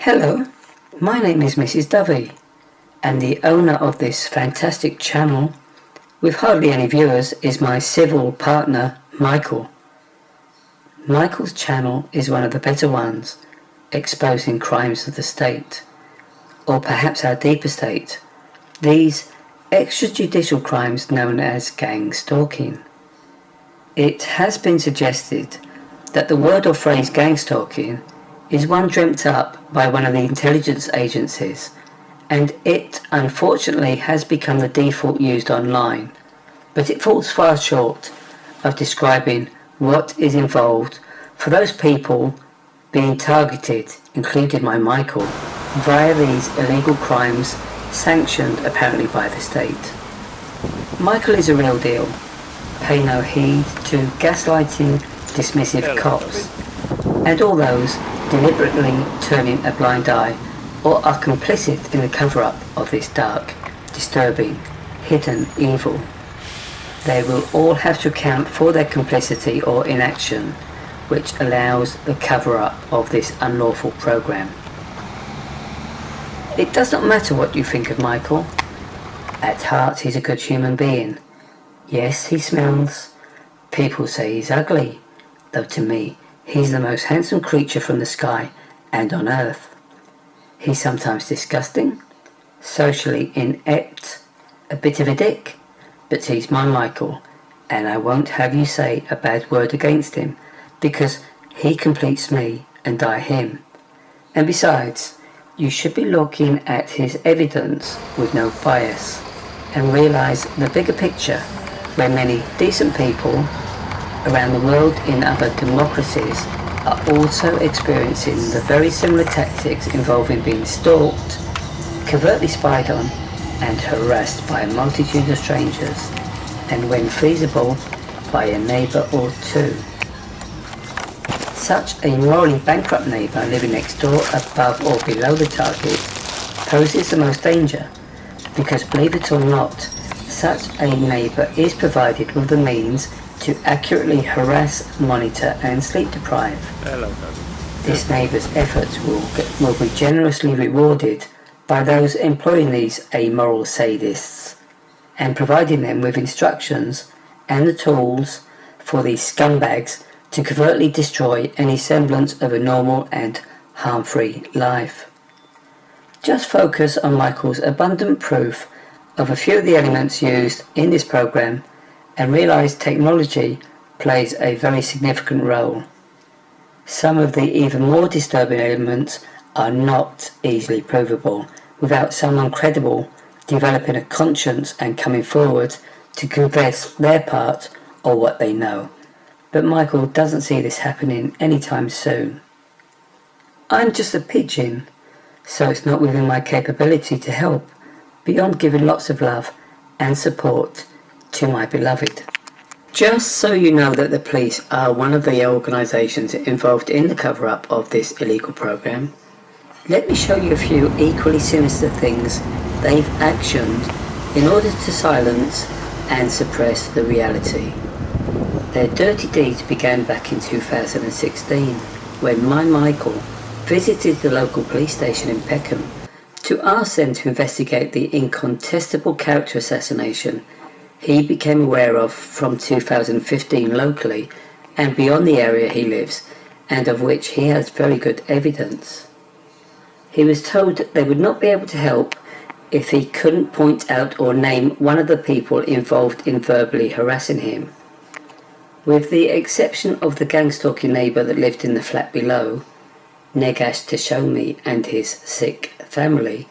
Hello, my name is Mrs. Dovey, and the owner of this fantastic channel, with hardly any viewers, is my civil partner, Michael. Michael's channel is one of the better ones, exposing crimes of the state, or perhaps our deeper state, these extrajudicial crimes known as gangstalking. It has been suggested that the word or phrase gangstalking is one dreamt up by one of the intelligence agencies, and it unfortunately has become the default used online, but it falls far short of describing what is involved for those people being targeted, including my Michael, via these illegal crimes sanctioned apparently by the state. Michael is a real deal. Pay no heed to gaslighting, dismissive cops, and all those deliberately turning a blind eye or are complicit in the cover-up of this dark, disturbing, hidden evil. They will all have to account for their complicity or inaction, which allows the cover-up of this unlawful program. It does not matter what you think of Michael. At heart, he's a good human being. Yes, he smells. People say he's ugly, though to me, he's the most handsome creature from the sky and on earth. He's sometimes disgusting, socially inept, a bit of a dick, but he's my Michael, and I won't have you say a bad word against him, because he completes me and I him. And besides, you should be looking at his evidence with no bias, and realise the bigger picture, where many decent people around the world in other democracies are also experiencing the very similar tactics involving being stalked, covertly spied on, and harassed by a multitude of strangers, and when feasible, by a neighbour or two. Such a morally bankrupt neighbour living next door, above or below the target, poses the most danger, because believe it or not, such a neighbour is provided with the means to accurately harass, monitor and sleep deprive. This neighbour's efforts will be generously rewarded by those employing these amoral sadists and providing them with instructions and the tools for these scumbags to covertly destroy any semblance of a normal and harm-free life. Just focus on Michael's abundant proof of a few of the elements used in this program and realise technology plays a very significant role. Some of the even more disturbing elements are not easily provable without someone credible developing a conscience and coming forward to confess their part or what they know. But Michael doesn't see this happening anytime soon. I'm just a pigeon, so it's not within my capability to help, beyond giving lots of love and support to my beloved. Just so you know that the police are one of the organisations involved in the cover-up of this illegal program, let me show you a few equally sinister things they've actioned in order to silence and suppress the reality. Their dirty deeds began back in 2016, when my Michael visited the local police station in Peckham to ask them to investigate the incontestable character assassination he became aware of from 2015 locally and beyond the area he lives, and of which he has very good evidence. He was told they would not be able to help if he couldn't point out or name one of the people involved in verbally harassing him. With the exception of the gangstalking neighbour that lived in the flat below, Negash Tashomi and his sick family,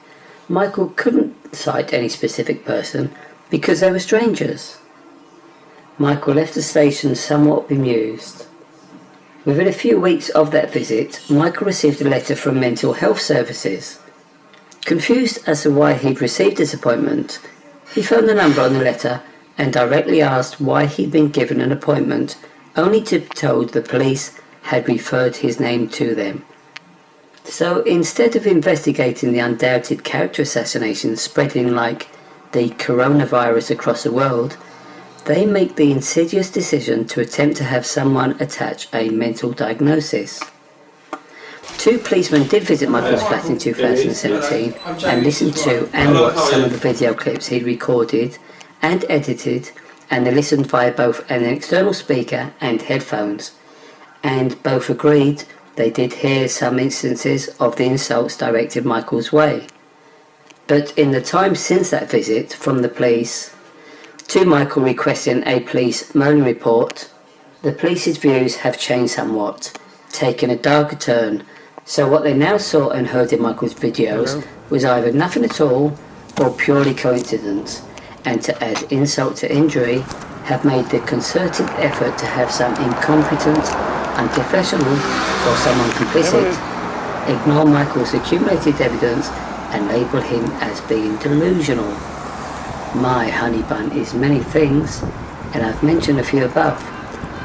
Michael couldn't cite any specific person because they were strangers. Michael left the station somewhat bemused. Within a few weeks of that visit, Michael received a letter from Mental Health Services. Confused as to why he'd received this appointment, he phoned the number on the letter and directly asked why he'd been given an appointment, only to be told the police had referred his name to them. So instead of investigating the undoubted character assassination spreading like the coronavirus across the world, they make the insidious decision to attempt to have someone attach a mental diagnosis. Two policemen did visit Michael's flat in 2017 and listened to and watched some of the video clips he'd recorded and edited, and they listened via both an external speaker and headphones, and both agreed they did hear some instances of the insults directed Michael's way. But in the time since that visit from the police to Michael requesting a police Merlin report, the police's views have changed somewhat, taking a darker turn. So what they now saw and heard in Michael's videos was either nothing at all or purely coincidence, and to add insult to injury, have made the concerted effort to have some incompetent, unprofessional, or someone complicit ignore Michael's accumulated evidence and label him as being delusional. My honey bun is many things, and I've mentioned a few above,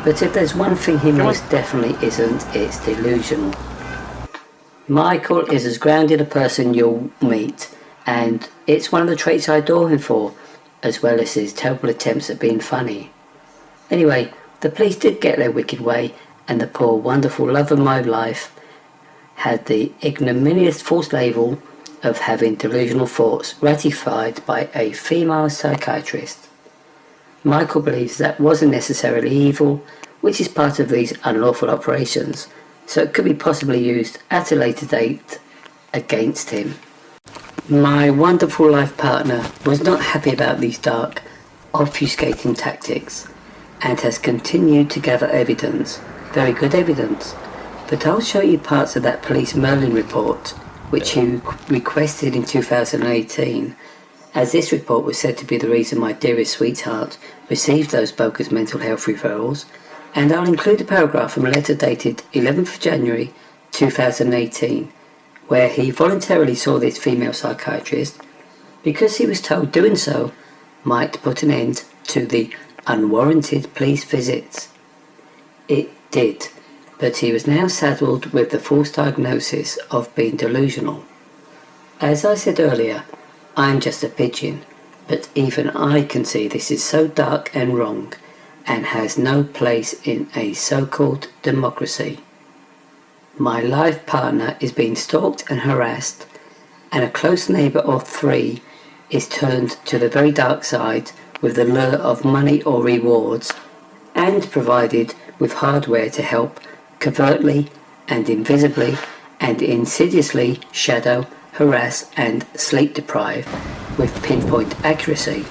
but if there's one thing he most definitely isn't, it's delusional. Michael is as grounded a person you'll meet, and it's one of the traits I adore him for, as well as his terrible attempts at being funny. Anyway, the police did get their wicked way, and the poor wonderful love of my life had the ignominious false label of having delusional thoughts ratified by a female psychiatrist. Michael believes that wasn't necessarily evil, which is part of these unlawful operations, so it could be possibly used at a later date against him. My wonderful life partner was not happy about these dark, obfuscating tactics, and has continued to gather evidence, very good evidence, but I'll show you parts of that police Merlin report, which he requested in 2018, as this report was said to be the reason my dearest sweetheart received those bogus mental health referrals, and I'll include a paragraph from a letter dated 11th of January 2018, where he voluntarily saw this female psychiatrist because he was told doing so might put an end to the unwarranted police visits. It did, but he was now saddled with the false diagnosis of being delusional. As I said earlier, I'm just a pigeon, but even I can see this is so dark and wrong, and has no place in a so-called democracy. My life partner is being stalked and harassed, and a close neighbour or three is turned to the very dark side with the lure of money or rewards, and provided with hardware to help covertly and invisibly and insidiously shadow, harass and sleep deprive with pinpoint accuracy,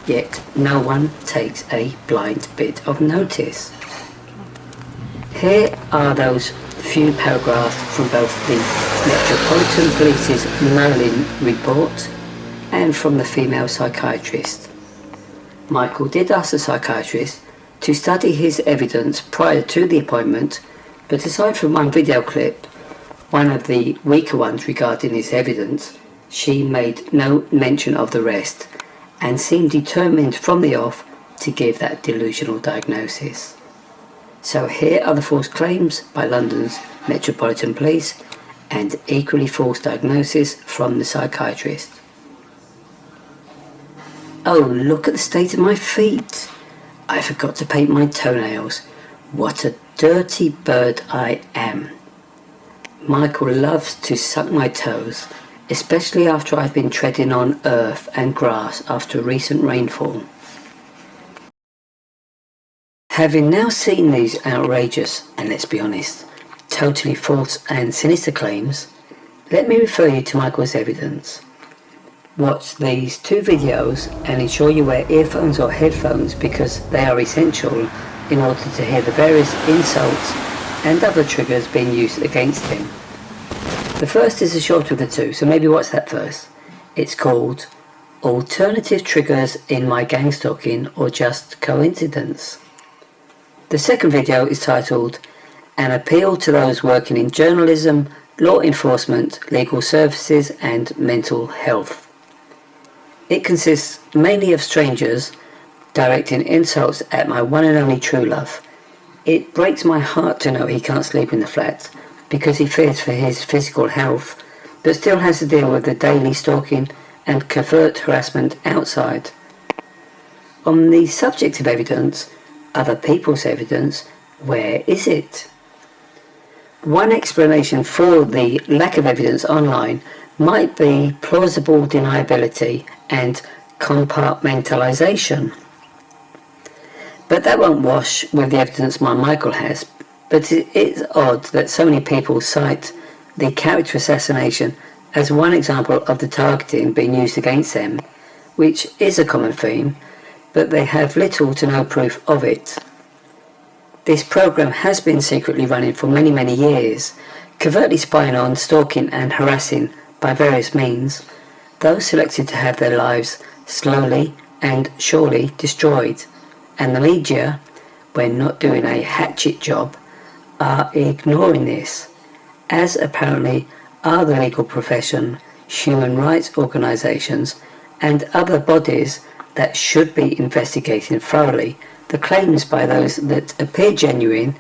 yet no one takes a blind bit of notice. Here are those few paragraphs from both the Metropolitan Police's Merlin report and from the female psychiatrist. Michael did ask the psychiatrist to study his evidence prior to the appointment, but aside from one video clip, one of the weaker ones regarding his evidence, she made no mention of the rest and seemed determined from the off to give that delusional diagnosis. So here are the false claims by London's Metropolitan Police and equally false diagnosis from the psychiatrist. Oh, look at the state of my feet. I forgot to paint my toenails. What a dirty bird I am. Michael loves to suck my toes, especially after I've been treading on earth and grass after recent rainfall. Having now seen these outrageous, and let's be honest, totally false and sinister claims, let me refer you to Michael's evidence. Watch these two videos and ensure you wear earphones or headphones because they are essential in order to hear the various insults and other triggers being used against him. The first is the shorter of the two, so maybe watch that first. It's called Alternative Triggers in My Gangstalking or Just Coincidence. The second video is titled An Appeal to Those Working in Journalism, Law Enforcement, Legal Services and Mental Health. It consists mainly of strangers directing insults at my one and only true love. It breaks my heart to know he can't sleep in the flat because he fears for his physical health, but still has to deal with the daily stalking and covert harassment outside. On the subject of evidence, other people's evidence, where is it? One explanation for the lack of evidence online might be plausible deniability and compartmentalization. But that won't wash with the evidence my Michael has. But it is odd that so many people cite the character assassination as one example of the targeting being used against them, which is a common theme, but they have little to no proof of it. This program has been secretly running for many, many years, covertly spying on, stalking and harassing by various means those selected to have their lives slowly and surely destroyed. And the media, when not doing a hatchet job, are ignoring this, as apparently are the legal profession, human rights organisations and other bodies that should be investigating thoroughly the claims by those that appear genuine.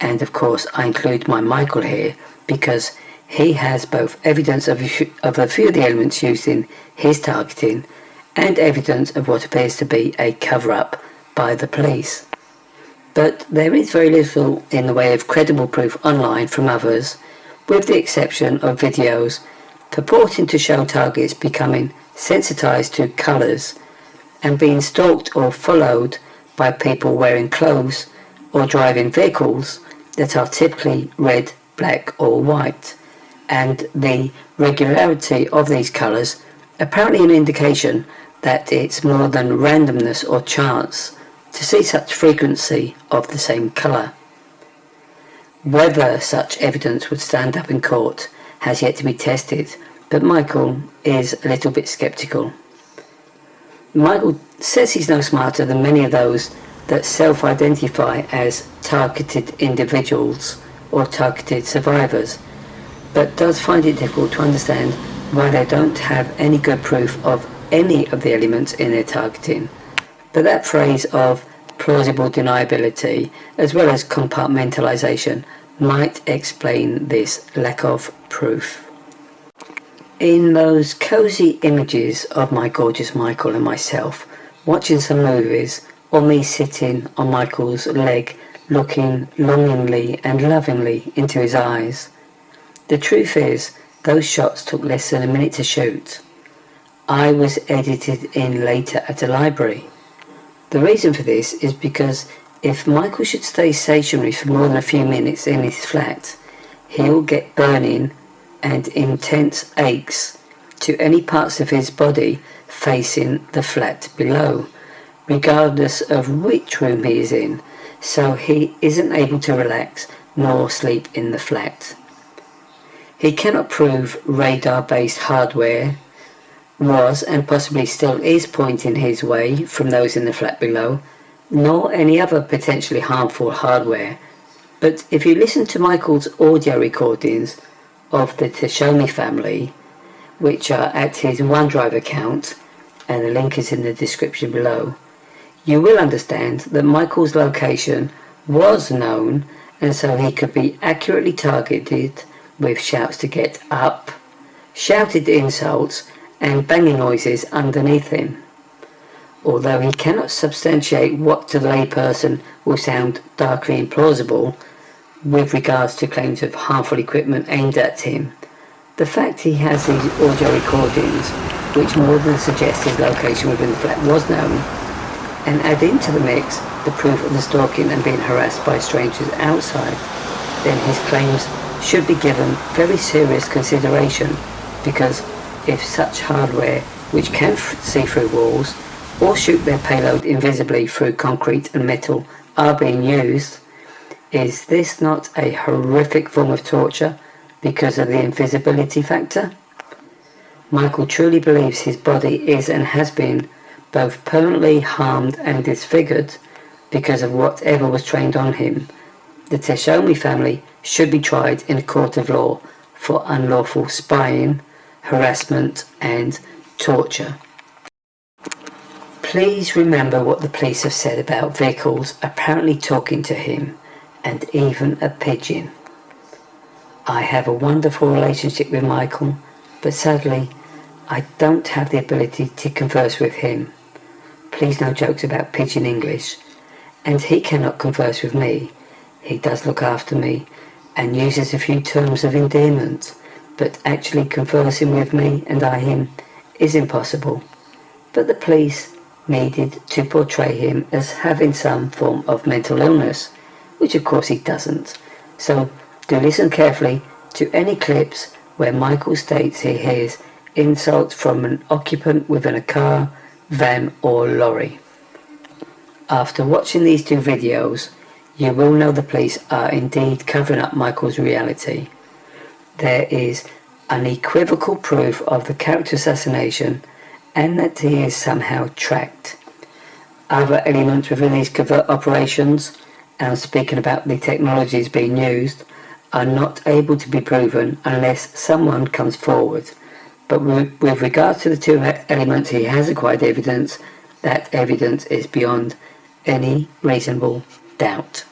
And of course I include my Michael here because he has both evidence of a few of the elements used in his targeting and evidence of what appears to be a cover-up by the police. But there is very little in the way of credible proof online from others, with the exception of videos purporting to show targets becoming sensitized to colours and being stalked or followed by people wearing clothes or driving vehicles that are typically red, black or white, and the regularity of these colours apparently an indication that it's more than randomness or chance to see such frequency of the same colour. Whether such evidence would stand up in court has yet to be tested, but Michael is a little bit sceptical. Michael says he's no smarter than many of those that self-identify as targeted individuals or targeted survivors, but does find it difficult to understand why they don't have any good proof of any of the elements in their targeting. But that phrase of plausible deniability as well as compartmentalization might explain this lack of proof. In those cosy images of my gorgeous Michael and myself watching some movies, or me sitting on Michael's leg looking longingly and lovingly into his eyes, the truth is those shots took less than a minute to shoot. I was edited in later at a library. The reason for this is because if Michael should stay stationary for more than a few minutes in his flat, he'll get burning and intense aches to any parts of his body facing the flat below, regardless of which room he is in, so he isn't able to relax nor sleep in the flat. He cannot prove radar-based hardware was and possibly still is pointing his way from those in the flat below, nor any other potentially harmful hardware. But if you listen to Michael's audio recordings of the Tashomi family, which are at his OneDrive account, and the link is in the description below, you will understand that Michael's location was known, and so he could be accurately targeted with shouts to get up, shouted insults and banging noises underneath him. Although he cannot substantiate what to the layperson will sound darkly implausible with regards to claims of harmful equipment aimed at him, the fact he has these audio recordings which more than suggest his location within the flat was known, and add into the mix the proof of the stalking and being harassed by strangers outside, then his claims should be given very serious consideration, because if such hardware which can see through walls or shoot their payload invisibly through concrete and metal are being used, is this not a horrific form of torture because of the invisibility factor? Michael truly believes his body is and has been both permanently harmed and disfigured because of whatever was trained on him. The Tashomi family should be tried in a court of law for unlawful spying, harassment and torture. Please remember what the police have said about vehicles apparently talking to him, and even a pigeon. I have a wonderful relationship with Michael, but sadly I don't have the ability to converse with him. Please no jokes about pigeon English. And he cannot converse with me. He does look after me and uses a few terms of endearment, but actually conversing with me and I him is impossible. But the police needed to portray him as having some form of mental illness, which of course he doesn't. So do listen carefully to any clips where Michael states he hears insults from an occupant within a car, van or lorry. After watching these two videos, you will know the police are indeed covering up Michael's reality. There is unequivocal proof of the character assassination and that he is somehow tracked. Other elements within these covert operations, and I'm speaking about the technologies being used, are not able to be proven unless someone comes forward. But with regards to the two elements he has acquired evidence, that evidence is beyond any reasonable doubt.